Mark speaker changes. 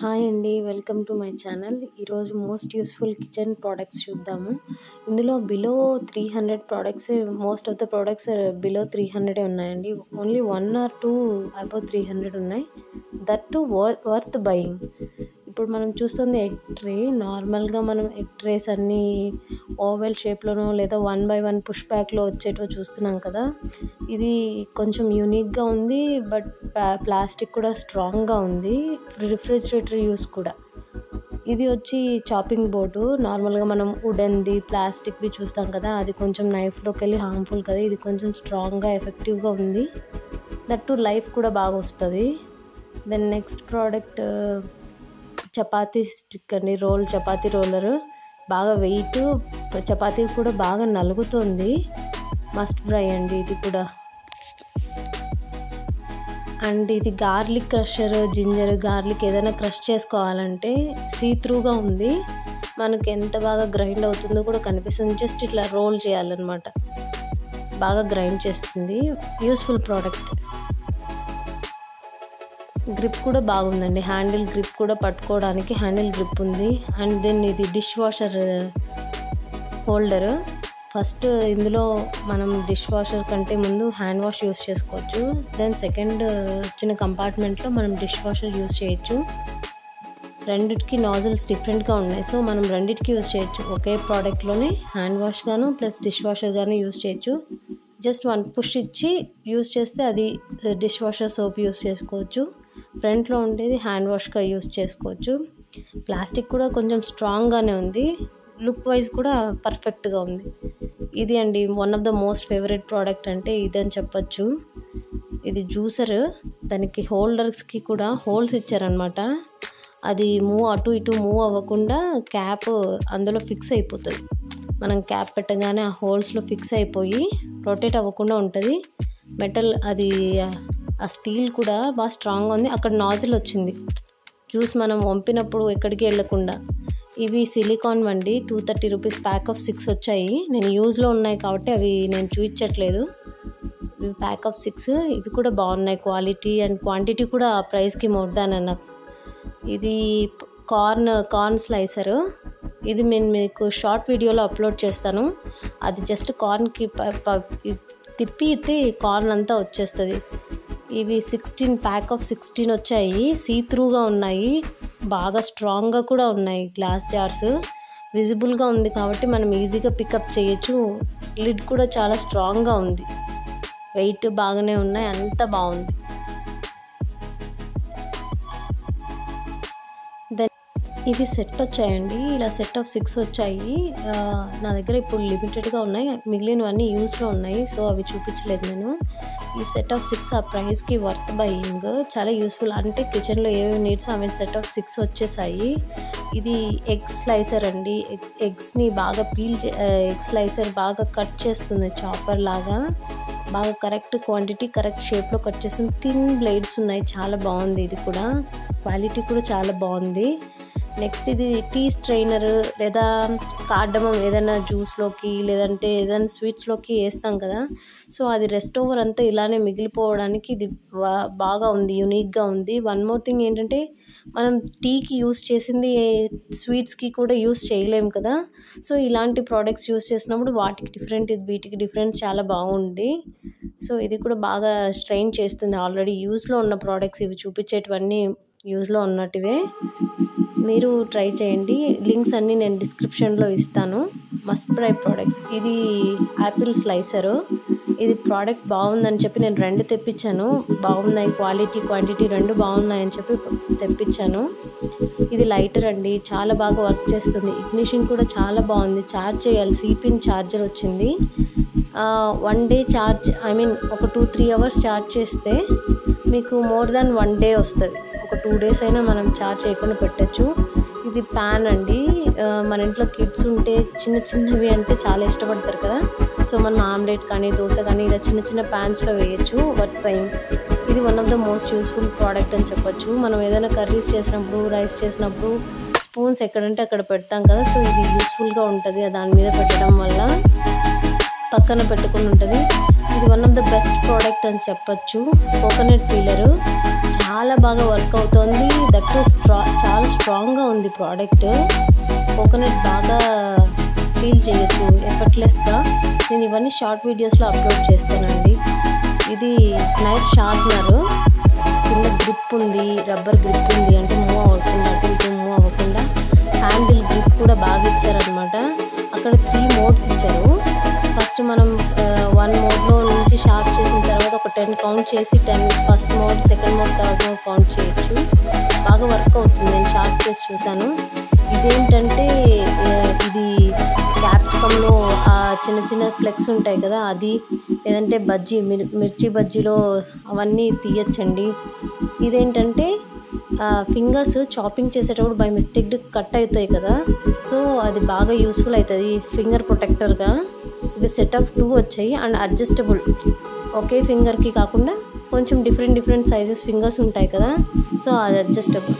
Speaker 1: Hi అండి. Welcome to my channel. ఈరోజు most useful kitchen products చూద్దాము. ఇందులో below 300 products, most of the products below 300 ఉన్నాయండి. Only 1 are 2 above 300 ఉన్నాయి. That to worth buying. ఇప్పుడు మనం చూస్తుంది ఎగ్ ట్రే. నార్మల్గా మనం ఎగ్ ట్రేస్ అన్నీ ఓవెల్ షేప్లోనో లేదా 1 by 1 పుష్ బ్యాక్లో వచ్చేటో చూస్తున్నాం కదా. ఇది కొంచెం యూనిక్గా ఉంది, బట్ ప్లాస్టిక్ కూడా స్ట్రాంగ్గా ఉంది. రిఫ్రిజిరేటర్ యూస్ కూడా. ఇది వచ్చి చాపింగ్ బోర్డు. నార్మల్గా మనం వుడెన్ది, ప్లాస్టిక్వి చూస్తాం కదా, అది కొంచెం నైఫ్లోకి వెళ్ళి హార్మ్ఫుల్ కదా. ఇది కొంచెం స్ట్రాంగ్గా ఎఫెక్టివ్గా ఉంది. దట్ టు లైఫ్ కూడా బాగా వస్తుంది. Then next product chapati stick అండి. చపాతీ రోలరు. బాగా వెయిట్, చపాతీ కూడా బాగా నలుగుతుంది. మస్ట్ ట్రై అండి ఇది కూడా. అండ్ ఇది గార్లిక్ క్రషర్, జింజర్ గార్లిక్ ఏదైనా క్రష్ చేసుకోవాలంటే సీ-త్రూగా ఉంది. మనకి ఎంత బాగా గ్రైండ్ అవుతుందో కూడా కనిపిస్తుంది. జస్ట్ ఇట్లా రోల్ చేయాలన్నమాట. బాగా గ్రైండ్ చేస్తుంది. Useful product. గ్రిప్ కూడా బాగుందండి. హ్యాండిల్ గ్రిప్ కూడా, పట్టుకోవడానికి హ్యాండిల్ గ్రిప్ ఉంది. అండ్ దెన్ ఇది డిష్ వాషర్ హోల్డరు. ఫస్ట్ ఇందులో మనం డిష్ వాషర్ కంటే ముందు హ్యాండ్ వాష్ యూస్ చేసుకోవచ్చు. దెన్ సెకండ్ చిన్న కంపార్ట్మెంట్లో మనం డిష్ వాషర్ యూస్ చేయొచ్చు. రెండిటికి నాజిల్స్ డిఫరెంట్గా ఉన్నాయి, సో మనం రెండిటికి యూస్ చేయొచ్చు. ఒకే ప్రోడక్ట్లోనే హ్యాండ్ వాష్ గాను ప్లస్ డిష్ వాషర్ గాను యూస్ చేయొచ్చు. జస్ట్ 1 పుష్ ఇచ్చి యూస్ చేస్తే అది డిష్ వాషర్ సోప్ యూస్ చేసుకోవచ్చు. ఫ్రంట్లో ఉండేది హ్యాండ్ వాష్గా యూస్ చేసుకోవచ్చు. ప్లాస్టిక్ కూడా కొంచెం స్ట్రాంగ్గానే ఉంది. లుక్ వైజ్ కూడా పర్ఫెక్ట్గా ఉంది. ఇది అండి one of the most favourite product అంటే ఇదని చెప్పచ్చు. ఇది జ్యూసర్. దానికి హోల్డర్స్కి కూడా హోల్స్ ఇచ్చారనమాట. అది అటు ఇటు మూవ్ అవ్వకుండా క్యాప్ అందులో ఫిక్స్ అయిపోతుంది. మనం క్యాప్ పెట్టగానే ఆ హోల్స్లో ఫిక్స్ అయిపోయి రొటేట్ అవ్వకుండా ఉంటుంది. మెటల్ అది, ఆ స్టీల్ కూడా బాగా స్ట్రాంగ్గా ఉంది. అక్కడ నాజిల్ వచ్చింది, జ్యూస్ మనం వంపినప్పుడు ఎక్కడికి వెళ్ళకుండా. ఇవి సిలికాన్ వండి. 230 రూపీస్ ప్యాక్ ఆఫ్ 6 వచ్చాయి. నేను యూజ్లో ఉన్నాయి కాబట్టి అవి నేను చూపించట్లేదు. ఇవి ప్యాక్ ఆఫ్ 6. ఇవి కూడా బాగున్నాయి. క్వాలిటీ అండ్ క్వాంటిటీ కూడా ఆ ప్రైస్కి మోర్ దాన్ ఎనఫ్. ఇది కార్న్ స్లైసరు. ఇది నేను మీకు షార్ట్ వీడియోలో అప్లోడ్ చేస్తాను. అది జస్ట్ కార్న్కి తిప్పి కార్న్ అంతా వచ్చేస్తుంది. ఇవి 16 ప్యాక్ ఆఫ్ 16 వచ్చాయి. సీ-త్రూగా ఉన్నాయి. బాగా స్ట్రాంగ్గా కూడా ఉన్నాయి. గ్లాస్ జార్స్ విజిబుల్గా ఉంది కాబట్టి మనం ఈజీగా పికప్ చేయొచ్చు. లిడ్ కూడా చాలా స్ట్రాంగ్గా ఉంది. వెయిట్ బాగానే ఉన్నాయి. అంతా బాగుంది. ఇవి సెట్ వచ్చాయండి. ఇలా సెట్ ఆఫ్ 6 వచ్చాయి. నా దగ్గర ఇప్పుడు లిమిటెడ్గా ఉన్నాయి. మిగిలినవన్నీ యూస్లో ఉన్నాయి, సో అవి చూపించలేదు నేను. ఈ సెట్ ఆఫ్ 6 ఆ ప్రైస్కి వర్త్ బయింగ్. చాలా యూస్ఫుల్. అంటే కిచెన్లో ఏమేమి నీడ్స్ అవి సెట్ ఆఫ్ 6 వచ్చేసాయి. ఇది ఎగ్ స్లైసర్ అండి. ఎగ్స్ని బాగా ఎగ్ స్లైసర్ బాగా కట్ చేస్తుంది. చాపర్ లాగా బాగా కరెక్ట్ క్వాంటిటీ, కరెక్ట్ షేప్లో కట్ చేస్తుంది. థిన్ బ్లేడ్స్ ఉన్నాయి. చాలా బాగుంది. ఇది కూడా క్వాలిటీ కూడా చాలా బాగుంది. నెక్స్ట్ ఇది టీ స్ట్రైనర్ లేదా కార్డమం ఏదైనా జ్యూస్లోకి లేదంటే ఏదైనా స్వీట్స్లోకి వేస్తాం కదా, సో అది రెస్ట్ ఓవర్ అంతా ఇలానే మిగిలిపోవడానికి ఇది బాగా ఉంది. యూనిక్గా ఉంది. వన్ మోర్ థింగ్ ఏంటంటే మనం టీకి యూస్ చేసింది స్వీట్స్కి కూడా యూస్ చేయలేము కదా, సో ఇలాంటి ప్రోడక్ట్స్ యూస్ చేసినప్పుడు వాటికి డిఫరెంట్, వీటికి డిఫరెన్స్ చాలా బాగుంది. సో ఇది కూడా బాగా స్ట్రెయిన్ చేస్తుంది. ఆల్రెడీ యూస్లో ఉన్న ప్రోడక్ట్స్ ఇవి చూపించేటివన్నీ యూస్లో ఉన్నట్టువే. మీరు ట్రై చేయండి. లింక్స్ అన్నీ నేను డిస్క్రిప్షన్లో ఇస్తాను. Must try products. ఇది యాపిల్ స్లైసరు. ఇది ప్రోడక్ట్ బాగుందని చెప్పి నేను 2 తెప్పించాను. బాగున్నాయి. క్వాలిటీ క్వాంటిటీ 2 బాగున్నాయని చెప్పి తెప్పించాను. ఇది లైటర్ అండి. చాలా బాగా వర్క్ చేస్తుంది. ఇగ్నిషన్ కూడా చాలా బాగుంది. ఛార్జ్ చేయాలి. సిపిన్ ఛార్జర్ వచ్చింది. 1 డే ఛార్జ్, ఒక 2-3 అవర్స్ ఛార్జ్ చేస్తే మీకు మోర్ దాన్ 1 డే వస్తుంది. ఒక 2 డేస్ అయినా మనం ఛార్జ్ చేయకుండా పెట్టచ్చు. ఇది ప్యాన్ అండి. మన ఇంట్లో కిడ్స్ ఉంటే చిన్నవి అంటే చాలా ఇష్టపడతారు కదా, సో మనం ఆమ్లెట్ కానీ దోశ కానీ ఇలా చిన్న ప్యాన్స్లో వేయచ్చు. ఇది one of the most useful product అని చెప్పొచ్చు. మనం ఏదైనా కర్రీస్ చేసినప్పుడు, రైస్ చేసినప్పుడు స్పూన్స్ ఎక్కడంటే అక్కడ పెడతాం కదా, సో ఇది యూస్ఫుల్గా ఉంటుంది. దాని మీద పెట్టడం వల్ల పక్కన పెట్టుకుని ఉంటుంది. ఇది one of the best product అని చెప్పొచ్చు. కోకోనట్ పీలరు చాలా బాగా వర్క్ అవుతుంది. దట్టు స్ట్రాంగ్గా ఉంది ప్రోడక్ట్. కోకోనట్ బాగా ఫీల్ చేయొచ్చు ఎఫర్ట్లెస్గా. నేను ఇవన్నీ షార్ట్ వీడియోస్లో అప్లోడ్ చేస్తానండి. ఇది నైఫ్ షార్ప్నర్, కింద గ్రిప్ ఉంది, రబ్బర్ గ్రిప్ ఉంది, అంటే మూవ్ అవ్వకుండా అటు ఇటు మూవ్ అవ్వకుండా. హ్యాండిల్ గ్రిప్ కూడా బాగా ఇచ్చారనమాట. అక్కడ 3 మోడ్స్ ఇచ్చారు. ఫస్ట్ మనం 1 మోడ్లో నుంచి షార్ప్ చేసిన తర్వాత ఒక 10 కౌంట్ చేసి 10 first mode, second mode, third mode count చేయొచ్చు. బాగా వర్క్ అవుతుంది. నేను షార్ప్ చేసి చూశాను. ఇదేంటంటే ఇది క్యాప్సికంలో ఆ చిన్న చిన్న ఫ్లెక్స్ ఉంటాయి కదా, అది లేదంటే మిర్చి బజ్జీలో అవన్నీ తీయచ్చండి. ఇదేంటంటే ఫింగర్స్ చాపింగ్ చేసేటప్పుడు బై మిస్టేక్ కట్ అవుతాయి కదా, సో అది బాగా యూస్ఫుల్ అవుతుంది ఫింగర్ ప్రొటెక్టర్గా. ఇవి సెట్ ఆఫ్ 2 వచ్చాయి అండ్ అడ్జస్టబుల్. ఒకే ఫింగర్కి కాకుండా కొంచెం డిఫరెంట్ సైజెస్ ఫింగర్స్ ఉంటాయి కదా, సో అది అడ్జస్టబుల్.